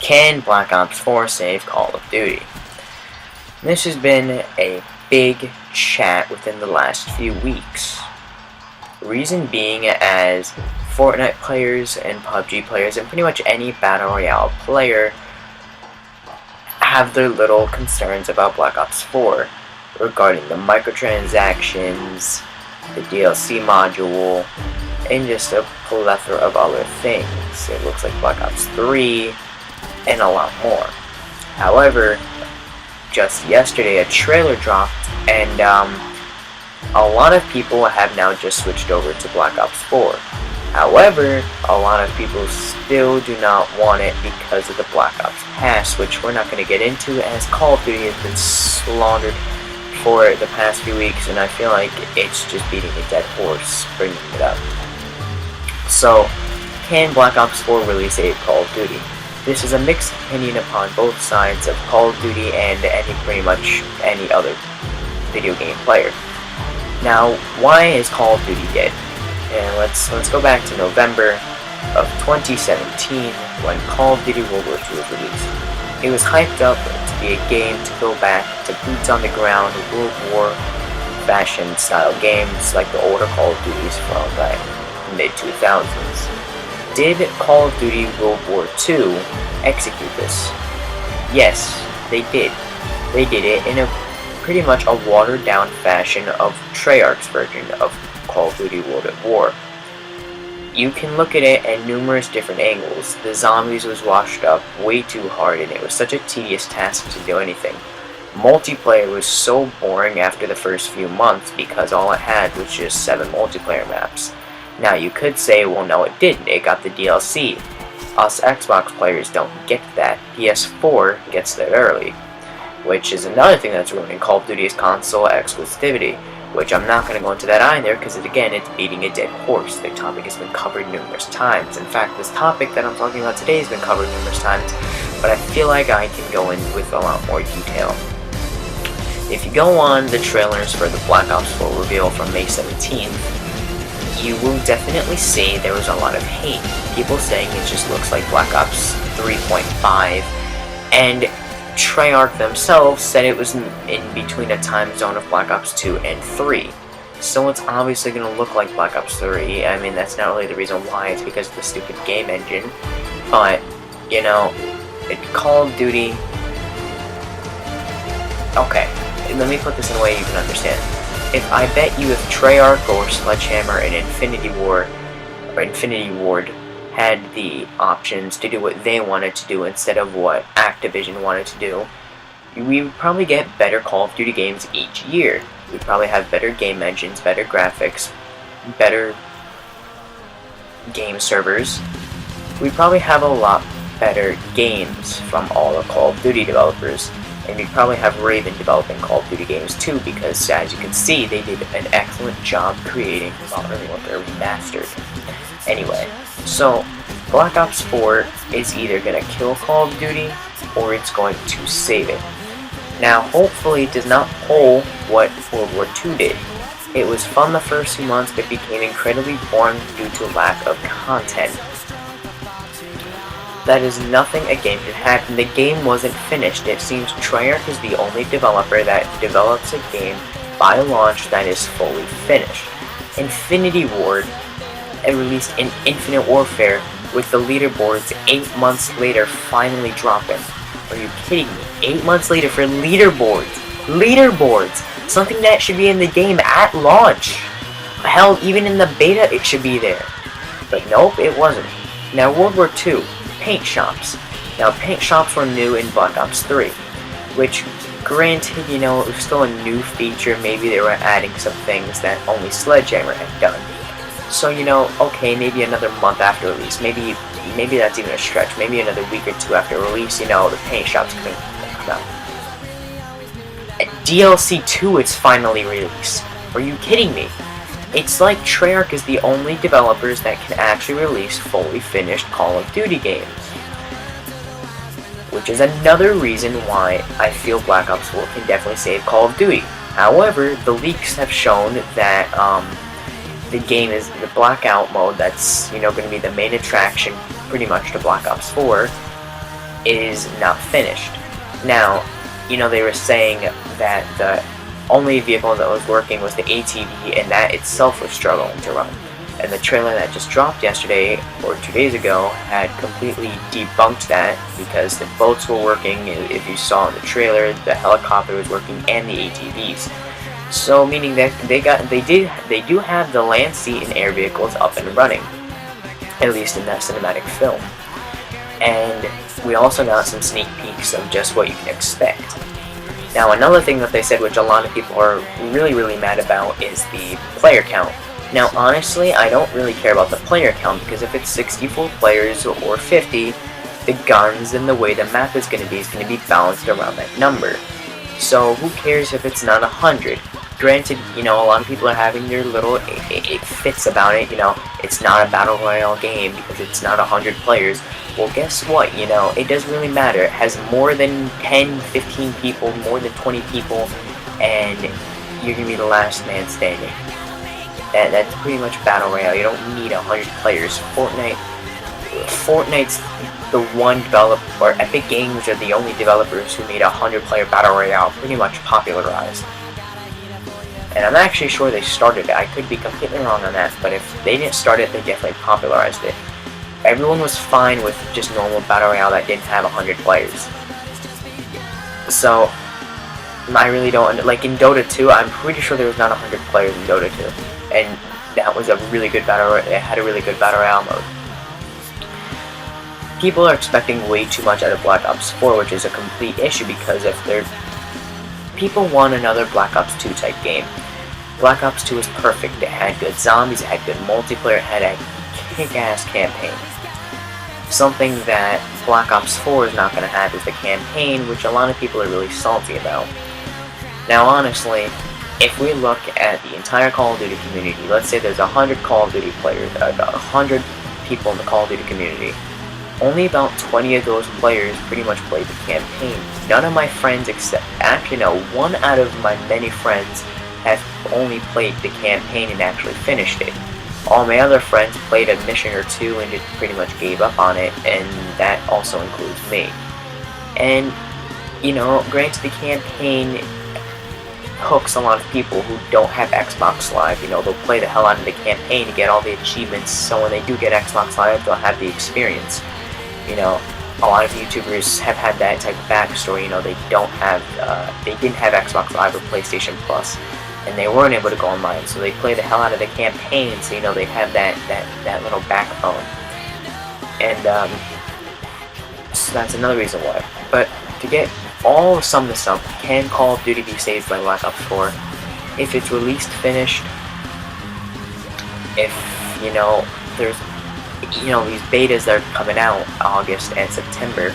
Can Black Ops 4 save Call of Duty? This has been a big chat within the last few weeks. Reason being, as Fortnite players and PUBG players and pretty much any Battle Royale player have their little concerns about Black Ops 4 regarding the microtransactions, the DLC module, and just a plethora of other things. It looks like Black Ops 3 and a lot more. However, just yesterday a trailer dropped, and a lot of people have now just switched over to Black Ops 4. However, a lot of people still do not want it because of the Black Ops Pass, which we're not going to get into, as Call of Duty has been slaughtered for the past few weeks, and I feel like it's just beating a dead horse bringing it up. So, can Black Ops 4 really save Call of Duty? This is a mixed opinion upon both sides of Call of Duty and pretty much any other video game player. Now, why is Call of Duty dead? And let's go back to November of 2017 when Call of Duty World War II was released. It was hyped up to be a game to go back to boots on the ground, World War fashion style games like the older Call of Duties from the mid-2000s. Did Call of Duty World War II execute this? Yes, they did. They did it in a pretty much a watered down fashion of Treyarch's version of Call of Duty World at War. You can look at it at numerous different angles. The zombies was washed up way too hard, and it was such a tedious task to do anything. Multiplayer was so boring after the first few months because all it had was just 7 multiplayer maps. Now you could say, well no it didn't, it got the DLC. Us Xbox players don't get that. PS4 gets that early. Which is another thing that's ruining Call of Duty's console exclusivity. Which I'm not going to go into that either, because again, it's beating a dead horse. The topic has been covered numerous times. In fact, this topic that I'm talking about today has been covered numerous times, but I feel like I can go in with a lot more detail. If you go on the trailers for the Black Ops 4 reveal from May 17th, you will definitely see there was a lot of hate. People saying it just looks like Black Ops 3.5, and Treyarch themselves said it was in between a time zone of Black Ops 2 and 3. So it's obviously going to look like Black Ops 3. I mean, that's not really the reason why, it's because of the stupid game engine. But, you know, Call of Duty... Okay, let me put this in a way you can understand. If I bet you if Treyarch or Sledgehammer and Infinity Ward had the options to do what they wanted to do instead of what Activision wanted to do, we would probably get better Call of Duty games each year. We'd probably have better game engines, better graphics, better game servers. We'd probably have a lot better games from all the Call of Duty developers. And we'd probably have Raven developing Call of Duty games too, because as you can see, they did an excellent job creating Modern Warfare Remastered. Anyway, so Black Ops 4 is either going to kill Call of Duty, or it's going to save it. Now, hopefully it does not pull what World War II did. It was fun the first few months, but became incredibly boring due to lack of content. That is nothing a game should happen. The game wasn't finished. It seems Treyarch is the only developer that develops a game by launch that is fully finished. Infinity Ward released in Infinite Warfare with the leaderboards 8 months later finally dropping. Are you kidding me? 8 months later for leaderboards! Leaderboards! Something that should be in the game at launch! Hell, even in the beta it should be there. But nope, it wasn't. Now World War II. Paint shops. Now, paint shops were new in Black Ops 3, which, granted, you know, it was still a new feature. Maybe they were adding some things that only Sledgehammer had done. So, you know, okay, maybe another month after release, maybe that's even a stretch, maybe another week or 2 after release, you know, the paint shops couldn't come out. At DLC 2, it's finally released. Are you kidding me? It's like Treyarch is the only developers that can actually release fully finished Call of Duty games. Which is another reason why I feel Black Ops 4 can definitely save Call of Duty. However, the leaks have shown that the game is the blackout mode that's, you know, going to be the main attraction pretty much to Black Ops 4, is not finished. Now, they were saying that the only vehicle that was working was the ATV, and that itself was struggling to run. And the trailer that just dropped yesterday, or 2 days ago, had completely debunked that, because the boats were working. If you saw in the trailer, the helicopter was working, and the ATVs. So, meaning that they do have the land, sea, and air vehicles up and running, at least in that cinematic film. And we also got some sneak peeks of just what you can expect. Now, another thing that they said, which a lot of people are really, really mad about, is the player count. Now, honestly, I don't really care about the player count, because if it's 64 players or 50, the guns and the way the map is going to be balanced around that number. So, who cares if it's not 100? Granted, a lot of people are having their little fits about it. It's not a battle royale game because it's not 100 players. Well, guess what? It doesn't really matter. It has more than 10, 15 people, more than 20 people, and you're going to be the last man standing. That's pretty much battle royale. You don't need 100 players. Fortnite's the one developer, or Epic Games are the only developers who made a 100-player battle royale pretty much popularized. And I'm actually sure they started it. I could be completely wrong on that, but if they didn't start it, they definitely popularized it. Everyone was fine with just normal battle royale that didn't have 100 players. So, I really don't, like in Dota 2, I'm pretty sure there was not 100 players in Dota 2. And that was a really good battle royale, it had a really good battle royale mode. People are expecting way too much out of Black Ops 4, which is a complete issue, because people want another Black Ops 2 type game. Black Ops 2 is perfect. It had good zombies, it had good multiplayer, it had a kick-ass campaign. Something that Black Ops 4 is not going to have is the campaign, which a lot of people are really salty about. Now, honestly, if we look at the entire Call of Duty community, let's say there's 100 Call of Duty players, 100 people in the Call of Duty community, only about 20 of those players pretty much played the campaign. None of my friends one out of my many friends have only played the campaign and actually finished it. All my other friends played a mission or two and just pretty much gave up on it, and that also includes me. And, granted, the campaign hooks a lot of people who don't have Xbox Live. They'll play the hell out of the campaign to get all the achievements, so when they do get Xbox Live, they'll have the experience. A lot of YouTubers have had that type of backstory. They didn't have Xbox Live or PlayStation Plus, and they weren't able to go online, so they play the hell out of the campaign, so they have that little backbone. And so that's another reason why. But to get all some of this up, can Call of Duty be saved by Black Ops 4? If it's released finished, if there's these betas that are coming out August and September,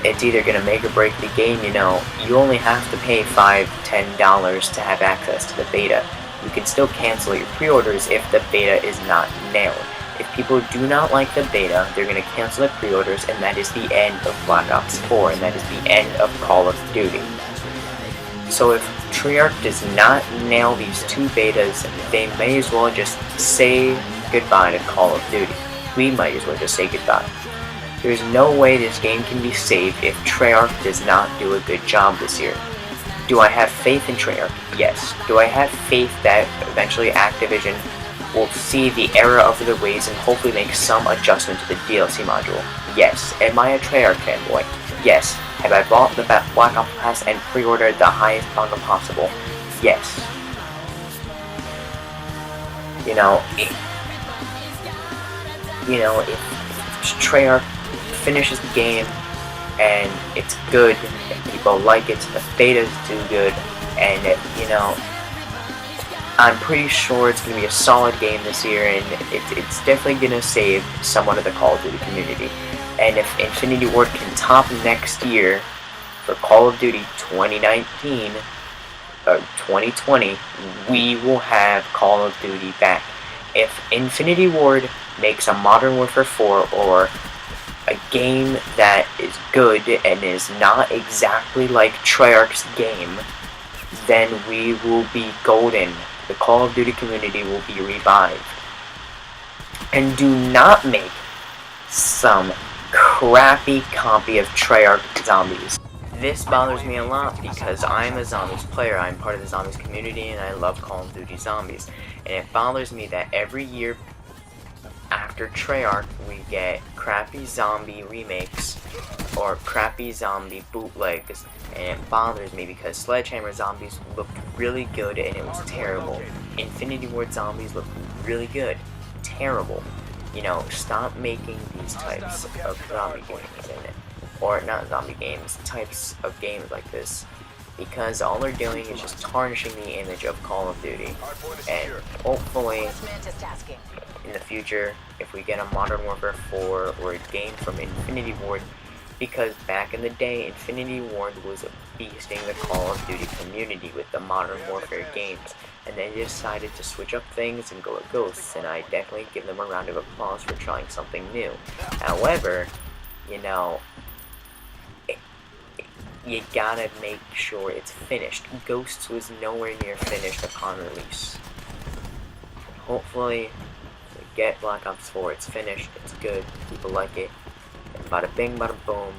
it's either going to make or break the game. You only have to pay $5-10 to have access to the beta. You can still cancel your pre-orders if the beta is not nailed. If people do not like the beta, they're going to cancel the pre-orders, and that is the end of Black Ops 4, and that is the end of Call of Duty. So if Treyarch does not nail these two betas, they may as well just say goodbye to Call of Duty. We might as well just say goodbye. There's no way this game can be saved if Treyarch does not do a good job this year. Do I have faith in Treyarch? Yes. Do I have faith that eventually Activision will see the error of their ways and hopefully make some adjustment to the DLC module? Yes. Am I a Treyarch fanboy? Yes. Have I bought the Black Ops Pass and pre-ordered the highest bundle possible? Yes. If Treyarch finishes the game and it's good, and people like it, the betas do good, and I'm pretty sure it's going to be a solid game this year, and it's definitely going to save somewhat of the Call of Duty community. And if Infinity Ward can top next year for Call of Duty 2019 or 2020, we will have Call of Duty back. If Infinity Ward makes a Modern Warfare 4 or a game that is good and is not exactly like Treyarch's game, then we will be golden. The Call of Duty community will be revived. And do not make some crappy copy of Treyarch Zombies. This bothers me a lot because I'm a Zombies player. I'm part of the Zombies community and I love Call of Duty Zombies. And it bothers me that every year after Treyarch we get crappy zombie remakes or crappy zombie bootlegs, and it bothers me because Sledgehammer Zombies looked really good and it was terrible. Infinity Ward Zombies looked really good. Terrible. You know, stop making these types of zombie games in it. Or not zombie games, types of games like this. Because all they're doing is just tarnishing the image of Call of Duty. And hopefully, in the future, if we get a Modern Warfare 4 or a game from Infinity Ward, because back in the day, Infinity Ward was beasting the Call of Duty community with the Modern Warfare games, and they decided to switch up things and go with Ghosts, and I definitely give them a round of applause for trying something new. However, you know, you gotta make sure it's finished. Ghosts was nowhere near finished upon release. Hopefully, we get Black Ops 4, it's finished, it's good, people like it. Bada bing, bada boom.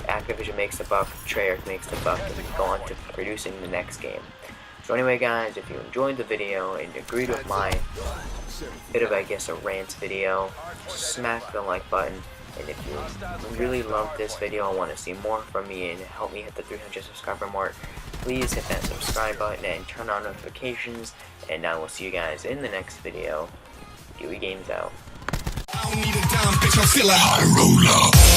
Activision makes the buck, Treyarch makes the buck, and we go on to producing the next game. So anyway guys, if you enjoyed the video and agreed with my bit of, I guess, a rant video, smack the like button. And if you really love this video and want to see more from me and help me hit the 300 subscriber mark, please hit that subscribe button and turn on notifications. And I will see you guys in the next video. Dewey Games out. I don't need a dime, bitch, I'm still a high roller.